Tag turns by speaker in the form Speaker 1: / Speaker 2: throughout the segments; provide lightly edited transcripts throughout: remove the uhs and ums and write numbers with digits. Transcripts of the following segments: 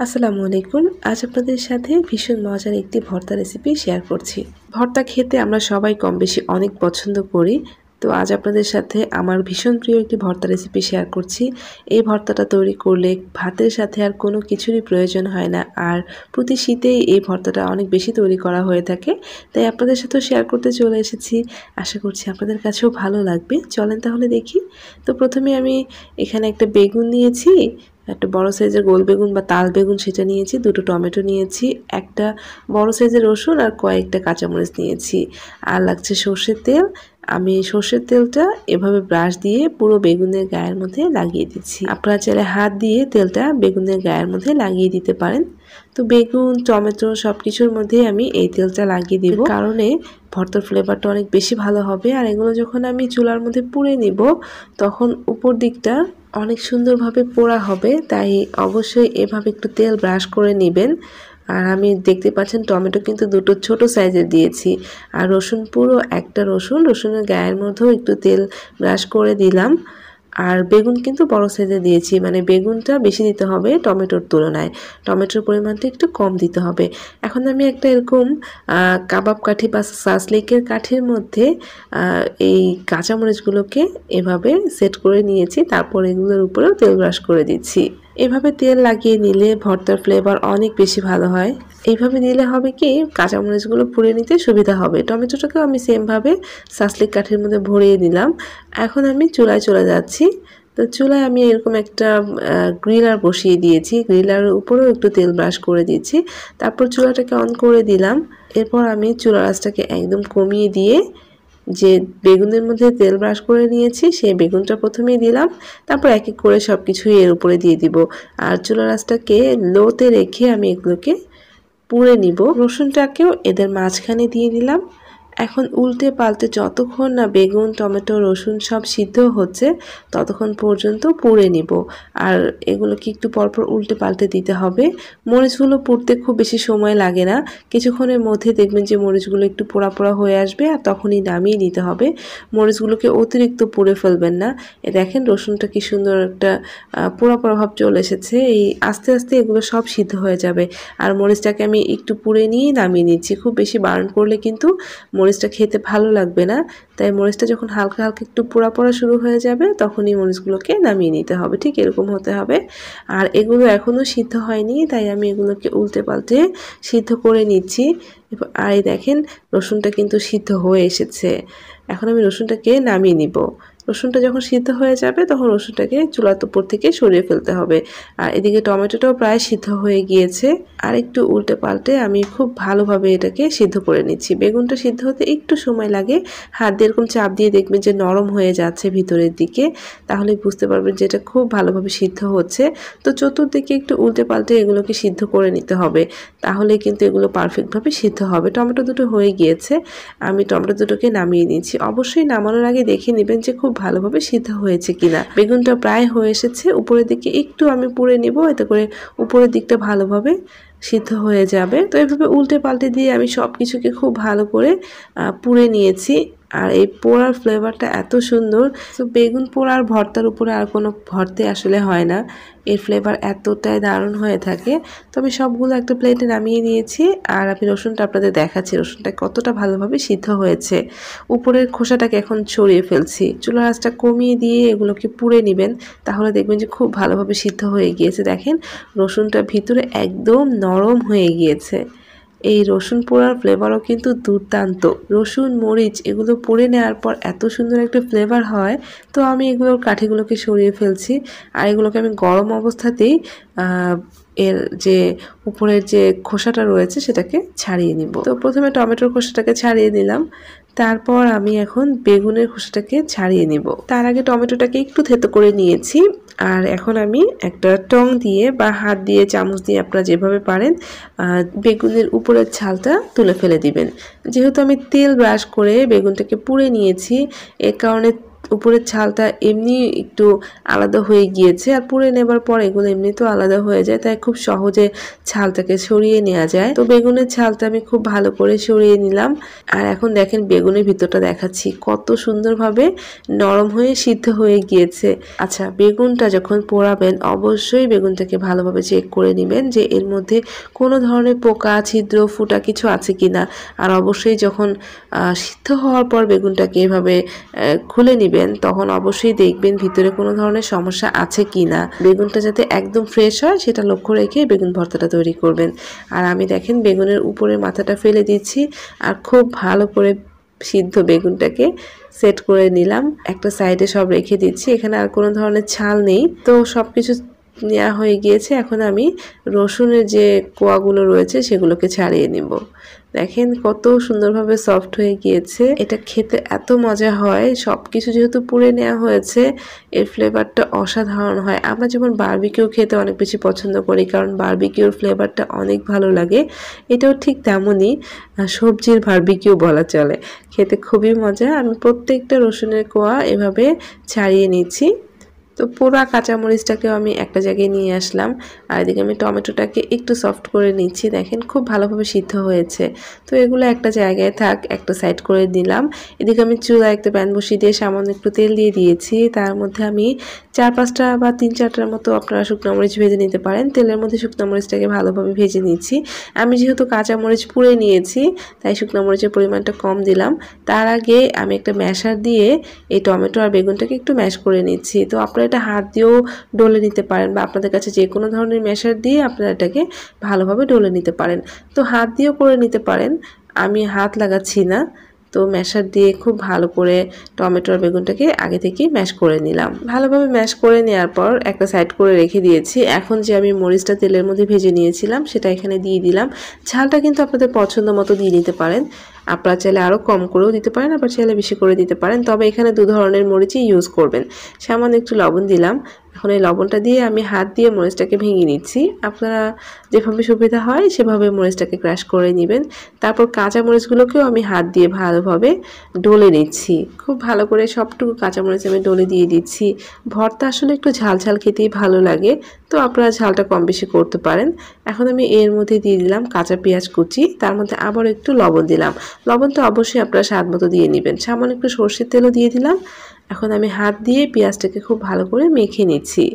Speaker 1: আসসালামু আলাইকুম। আজ আপনাদের সাথে ভীষণ মজার একটি ভর্তা রেসিপি শেয়ার করছি। ভর্তা খেতে আমরা সবাই কম বেশি অনেক পছন্দ করি। তো আজ আপনাদের সাথে আমার ভীষণ প্রিয় একটি ভর্তা রেসিপি শেয়ার করছি। এই ভর্তাটা তৈরি করলে ভাতের সাথে আর কোনো কিছুরই প্রয়োজন হয় না। আর প্রতি শীতেই এই ভর্তাটা অনেক বেশি তৈরি করা হয়ে থাকে। তাই আপনাদের সাথেও শেয়ার করতে চলে এসেছি। আশা করছি আপনাদের কাছেও ভালো লাগবে। চলেন তাহলে দেখি। তো প্রথমে আমি এখানে একটা বেগুন নিয়েছি। একটা বড় সাইজের গোল বেগুন বা তাল বেগুন সেটা নিয়েছি, দুটো টমেটো নিয়েছি, একটা বড় সাইজের রসুন আর কয়েকটা কাঁচামরিচ নিয়েছি। আর লাগছে সর্ষের তেল। আমি সর্ষের তেলটা এভাবে ব্রাশ দিয়ে পুরো বেগুনের গায়ের মধ্যে লাগিয়ে দিচ্ছি। আপনারা চাইলে হাত দিয়ে তেলটা বেগুনের গায়ের মধ্যে লাগিয়ে দিতে পারেন। তো বেগুন, টমেটো সব কিছুর মধ্যেই আমি এই তেলটা লাগিয়ে দিব, কারণে ভর্তার ফ্লেভারটা অনেক বেশি ভালো হবে। আর এগুলো যখন আমি চুলার মধ্যে পুড়ে নিব তখন উপর দিকটা অনেক সুন্দরভাবে পোড়া হবে। তাই অবশ্যই এভাবে একটু তেল ব্রাশ করে নেবেন। আর আমি দেখতে পাচ্ছেন টমেটো কিন্তু দুটো ছোট সাইজের দিয়েছি। আর রসুন পুরো একটা রসুনের গায়ের মধ্যেও একটু তেল ব্রাশ করে দিলাম। আর বেগুন কিন্তু বড় সাইজে দিয়েছি, মানে বেগুনটা বেশি দিতে হবে টমেটোর তুলনায়, টমেটোর পরিমাণটা একটু কম দিতে হবে। এখন আমি একটা এরকম কাবাব কাঠি বা সাসলিকের কাঠির মধ্যে এই কাঁচামরিচগুলোকে এভাবে সেট করে নিয়েছি। তারপর এগুলোর উপরেও তেল ব্রাশ করে দিচ্ছি। এভাবে তেল লাগিয়ে নিলে ভর্তার ফ্লেভার অনেক বেশি ভালো হয়। এইভাবে দিলে হবে কি, কাঁচামরিচগুলো পুড়ে নিতে সুবিধা হবে। টমেটোটাকেও আমি সেমভাবে সাসলিক কাঠির মধ্যে ভরিয়ে দিলাম। এখন আমি চুলায় চলে যাচ্ছি। তো চুলায় আমি এরকম একটা গ্রিলার বসিয়ে দিয়েছি। গ্রিলারের উপরেও একটু তেল ব্রাশ করে দিচ্ছি। তারপর চুলাটাকে অন করে দিলাম। এরপর আমি চুলার আঁচটাকে একদম কমিয়ে দিয়ে যে বেগুনের মধ্যে তেল ব্রাশ করে নিয়েছি সেই বেগুনটা প্রথমেই দিলাম। তারপর এক এক করে সব কিছুই এর উপরে দিয়ে দিব। আর চুলার আঁচটাকে লোতে রেখে আমি এগুলোকে পুড়ে নিব। রসুনটাকেও এদের মাঝখানে দিয়ে দিলাম। এখন উল্টে পাল্টে যতক্ষণ না বেগুন, টমেটো, রসুন সব সিদ্ধ হচ্ছে ততক্ষণ পর্যন্ত পুড়ে নিব। আর এগুলোকে একটু পরপর উল্টে পাল্টে দিতে হবে। মরিচগুলো পুড়তে খুব বেশি সময় লাগে না, কিছুক্ষণের মধ্যে দেখবেন যে মরিচগুলো একটু পোড়া পোড়া হয়ে আসবে আর তখনই নামিয়ে নিতে হবে। মরিচগুলোকে অতিরিক্ত পুড়ে ফেলবেন না। দেখেন রসুনটা কি সুন্দর একটা পোড়া পোড়া ভাব চলে এসেছে। এই আস্তে আস্তে এগুলো সব সিদ্ধ হয়ে যাবে। আর মরিচটাকে আমি একটু পুড়ে নিয়ে নামিয়ে নিচ্ছি। খুব বেশি বার্ন করলে কিন্তু মরিচটা খেতে ভালো লাগবে না। তাই মরিচটা যখন হালকা হালকা একটু পোড়া পোড়া শুরু হয়ে যাবে তখনই মরিচগুলোকে নামিয়ে নিতে হবে। ঠিক এরকম হতে হবে। আর এগুলো এখনও সিদ্ধ হয়নি, তাই আমি এগুলোকে উল্টে পাল্টে সিদ্ধ করে নিচ্ছি। আর এই দেখেন রসুনটা কিন্তু সিদ্ধ হয়ে এসেছে। এখন আমি রসুনটাকে নামিয়ে নিব। রসুনটা যখন সিদ্ধ হয়ে যাবে তখন রসুনটাকে চুলার উপর থেকে সরিয়ে ফেলতে হবে। আর এদিকে টমেটোটাও প্রায় সিদ্ধ হয়ে গিয়েছে। আর একটু উল্টে পাল্টে আমি খুব ভালোভাবে এটাকে সিদ্ধ করে নিচ্ছি। বেগুনটা সিদ্ধ হতে একটু সময় লাগে। হাত দিয়ে এরকম চাপ দিয়ে দেখবেন যে নরম হয়ে যাচ্ছে ভিতরের দিকে, তাহলে বুঝতে পারবেন যে এটা খুব ভালোভাবে সিদ্ধ হচ্ছে। তো চতুর্দিকে একটু উল্টে পাল্টে এগুলোকে সিদ্ধ করে নিতে হবে, তাহলে কিন্তু এগুলো পারফেক্টভাবে সিদ্ধ হবে। টমেটো দুটো হয়ে গিয়েছে, আমি টমেটো দুটোকে নামিয়ে নিচ্ছি। অবশ্যই নামানোর আগে দেখে নেবেন যে খুব ভালোভাবে সিদ্ধ হয়েছে কিনা। বেগুনটা প্রায় হয়ে এসেছে, উপরের দিকে একটু আমি পুড়ে নিব, এতে করে উপরের দিকটা ভালোভাবে সিদ্ধ হয়ে যাবে। তো এভাবে উল্টে পাল্টে দিয়ে আমি সব কিছুকে খুব ভালো করে পুড়ে নিয়েছি। আর এই পোড়ার ফ্লেভারটা এত সুন্দর। তো বেগুন পোড়ার ভর্তার উপরে আর কোনো ভর্তে আসলে হয় না, এর ফ্লেভার এতটাই দারুণ হয়ে থাকে। তো আমি সবগুলো একটা প্লেটে নামিয়ে নিয়েছি। আর আমি রসুনটা আপনাদের দেখাচ্ছি রসুনটা কতটা ভালোভাবে সিদ্ধ হয়েছে। উপরের খোসাটাকে এখন ছড়িয়ে ফেলছি। চুলার আঁচটা কমিয়ে দিয়ে এগুলোকে পুড়ে নেবেন, তাহলে দেখবেন যে খুব ভালোভাবে সিদ্ধ হয়ে গিয়েছে। দেখেন রসুনটা ভিতরে একদম নরম হয়ে গিয়েছে। এই রসুন পোড়ার ফ্লেভারও কিন্তু দুর্দান্ত। রসুন, মরিচ এগুলো পুড়ে নেওয়ার পর এত সুন্দর একটা ফ্লেভার হয়। তো আমি এগুলোর কাঠিগুলোকে সরিয়ে ফেলছি। আর এগুলোকে আমি গরম অবস্থাতেই এর যে উপরের যে খোসাটা রয়েছে সেটাকে ছাড়িয়ে নিব। তো প্রথমে টমেটোর খোসাটাকে ছাড়িয়ে নিলাম, তারপর আমি এখন বেগুনের খোসাটাকে ছাড়িয়ে নিব। তার আগে টমেটোটাকে একটু থেতো করে নিয়েছি। আর এখন আমি একটা টং দিয়ে বা হাত দিয়ে, চামচ দিয়ে, আপনারা যেভাবে পারেন বেগুনের উপরের ছালটা তুলে ফেলে দিবেন। যেহেতু আমি তেল ব্রাশ করে বেগুনটাকে পুড়ে নিয়েছি, এ কারণে উপরের ছালটা এমনি একটু আলাদা হয়ে গিয়েছে, আর পুড়ে নেবার পর এগুলো এমনিতেও আলাদা হয়ে যায়, তাই খুব সহজে ছালটাকে সরিয়ে নেওয়া যায়। তো বেগুনের ছালটা আমি খুব ভালো করে সরিয়ে নিলাম। আর এখন দেখেন বেগুনের ভিতরটা দেখাচ্ছি, কত সুন্দরভাবে নরম হয়ে সিদ্ধ হয়ে গিয়েছে। আচ্ছা, বেগুনটা যখন পোড়াবেন অবশ্যই বেগুনটাকে ভালোভাবে চেক করে নেবেন যে এর মধ্যে কোনো ধরনের পোকা, ছিদ্র, ফুটা কিছু আছে কিনা। আর অবশ্যই যখন সিদ্ধ হওয়ার পর বেগুনটাকে এভাবে খুলে নেবেন তখন অবশ্যই দেখবেন ভিতরে কোনো ধরনের সমস্যা আছে কিনা। বেগুনটা যাতে একদম ফ্রেশ হয় সেটা লক্ষ্য রেখে বেগুন ভর্তাটা তৈরি করবেন। আর আমি দেখেন বেগুনের উপরের মাথাটা ফেলে দিচ্ছি আর খুব ভালো করে সিদ্ধ বেগুনটাকে সেট করে নিলাম। একটা সাইডে সব রেখে দিচ্ছি, এখানে আর কোনো ধরনের ছাল নেই। তো সবকিছু নেওয়া হয়ে গিয়েছে, এখন আমি রসুনের যে কোয়াগুলো রয়েছে সেগুলোকে ছাড়িয়ে নিব। দেখেন কত সুন্দরভাবে সফট হয়ে গিয়েছে, এটা খেতে এত মজা হয়। সবকিছু যেহেতু পুড়ে নেওয়া হয়েছে এর ফ্লেভারটা অসাধারণ হয়। আমরা যেমন বারবিকিউ খেতে অনেক বেশি পছন্দ করি, কারণ বারবিকিউর ফ্লেভারটা অনেক ভালো লাগে। এটাও ঠিক তেমনই, সবজির বারবিকিউ বলা চলে, খেতে খুবই মজা। আমি প্রত্যেকটা রসুনের কোয়া এভাবে ছাড়িয়ে নিচ্ছি। তো পুরো কাঁচামরিচটাকেও আমি একটা জায়গায় নিয়ে আসলাম, আর এদিকে আমি টমেটোটাকে একটু সফট করে নিচ্ছি। দেখেন খুব ভালোভাবে সিদ্ধ হয়েছে। তো এগুলো একটা জায়গায় থাক, একটা সাইড করে দিলাম। এদিকে আমি চুলায় একটা প্যান বসিয়ে দিয়ে সামান্য একটু তেল দিয়ে দিয়েছি। তার মধ্যে আমি 4-5টা বা 3-4টার মতো আপনারা শুকনো মরিচ ভেজে নিতে পারেন। তেলের মধ্যে শুকনো মরিচটাকে ভালোভাবে ভেজে নিচ্ছি। আমি যেহেতু কাঁচামরিচ পুড়ে নিয়েছি তাই শুকনো মরিচের পরিমাণটা কম দিলাম। তার আগে আমি একটা ম্যাশার দিয়ে এই টমেটো আর বেগুনটাকে একটু ম্যাশ করে নিচ্ছি। তো আপনারা এটা হাত দিয়েও ডলে নিতে পারেন, বা আপনাদের কাছে যে কোনো ধরনের ম্যাশার দিয়ে আপনারা এটাকে ভালোভাবে ডলে নিতে পারেন। তো হাত দিয়েও করে নিতে পারেন, আমি হাত লাগাচ্ছি না। তো ম্যাশার দিয়ে খুব ভালো করে টমেটো আর বেগুনটাকে আগে থেকেই ম্যাশ করে নিলাম। ভালোভাবে ম্যাশ করে নেওয়ার পর একটা সাইড করে রেখে দিয়েছি। এখন যে আমি মরিচটা তেলের মধ্যে ভেজে নিয়েছিলাম সেটা এখানে দিয়ে দিলাম। ঝালটা কিন্তু আপনাদের পছন্দ মতো দিয়ে নিতে পারেন, আপনারা চাইলে আরও কম করেও দিতে পারেন, আবার চাইলে বেশি করে দিতে পারেন। তবে এখানে 2 ধরনের মরিচই ইউজ করবেন। সামান্য একটু লবণ দিলাম। এখন এই লবণটা দিয়ে আমি হাত দিয়ে মরিচটাকে ভেঙে নিচ্ছি। আপনারা যেভাবে সুবিধা হয় সেভাবে মরিচটাকে ক্রাশ করে নেবেন। তারপর কাঁচা মরিচগুলোকেও আমি হাত দিয়ে ভালোভাবে ডলে নিচ্ছি। খুব ভালো করে সবটুকু কাঁচামরিচ আমি ডলে দিয়ে দিচ্ছি। ভর্তা আসলে একটু ঝাল ঝাল খেতেই ভালো লাগে, তো আপনারা ঝালটা কম বেশি করতে পারেন। এখন আমি এর মধ্যে দিয়ে দিলাম কাঁচা পেঁয়াজ কুচি, তার মধ্যে আবার একটু লবণ দিলাম। লবণটা অবশ্যই আপনারা স্বাদ মতো দিয়ে নেবেন। সামান্য একটু সরষের তেলও দিয়ে দিলাম। এখন আমি হাত দিয়ে পেঁয়াজটাকে খুব ভালো করে মেখে নিচ্ছি।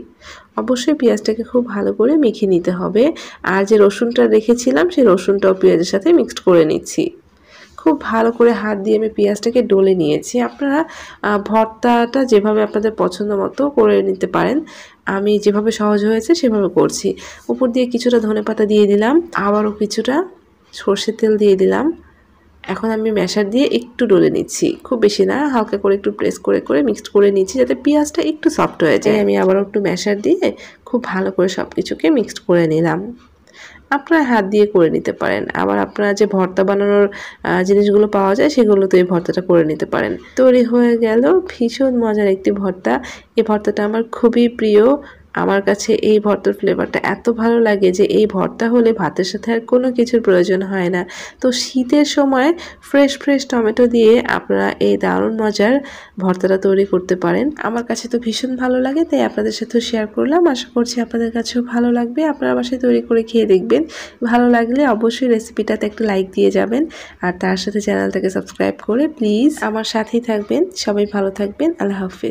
Speaker 1: অবশ্যই পেঁয়াজটাকে খুব ভালো করে মেখে নিতে হবে। আর যে রসুনটা রেখেছিলাম সেই রসুনটাও পেঁয়াজের সাথে মিক্সড করে নিচ্ছি। খুব ভালো করে হাত দিয়ে আমি পেঁয়াজটাকে ডলে নিয়েছি। আপনারা ভর্তাটা যেভাবে আপনাদের পছন্দ মতো করে নিতে পারেন। আমি যেভাবে সহজ হয়েছে সেভাবে করছি। উপর দিয়ে কিছুটা ধনেপাতা দিয়ে দিলাম, আবারও কিছুটা সরষের তেল দিয়ে দিলাম। এখন আমি ম্যাশার দিয়ে একটু ডলে নিচ্ছি, খুব বেশি না, হালকা করে একটু প্রেস করে করে মিক্সড করে নিচ্ছি যাতে পেঁয়াজটা একটু সফট হয়ে যায়। আমি আবারও একটু ম্যাশার দিয়ে খুব ভালো করে সব কিছুকে মিক্সড করে নিলাম। আপনারা হাত দিয়ে করে নিতে পারেন, আবার আপনারা যে ভর্তা বানানোর জিনিসগুলো পাওয়া যায় সেগুলো তো এই ভর্তাটা করে নিতে পারেন। তৈরি হয়ে গেল ভীষণ মজার একটি ভর্তা। এই ভর্তাটা আমার খুবই প্রিয়। আমার কাছে এই ভর্তার ফ্লেভারটা এত ভালো লাগে যে এই ভর্তা হলে ভাতের সাথে আর কোনো কিছুর প্রয়োজন হয় না। তো শীতের সময় ফ্রেশ ফ্রেশ টমেটো দিয়ে আপনারা এই দারুণ মজার ভর্তাটা তৈরি করতে পারেন। আমার কাছে তো ভীষণ ভালো লাগে, তাই আপনাদের সাথেও শেয়ার করলাম। আশা করছি আপনাদের কাছেও ভালো লাগবে। আপনারা বাসায় তৈরি করে খেয়ে দেখবেন। ভালো লাগলে অবশ্যই রেসিপিটাতে একটা লাইক দিয়ে যাবেন, আর তার সাথে চ্যানেলটাকে সাবস্ক্রাইব করে প্লিজ আমার সাথেই থাকবেন। সবাই ভালো থাকবেন। আল্লাহ হাফেজ।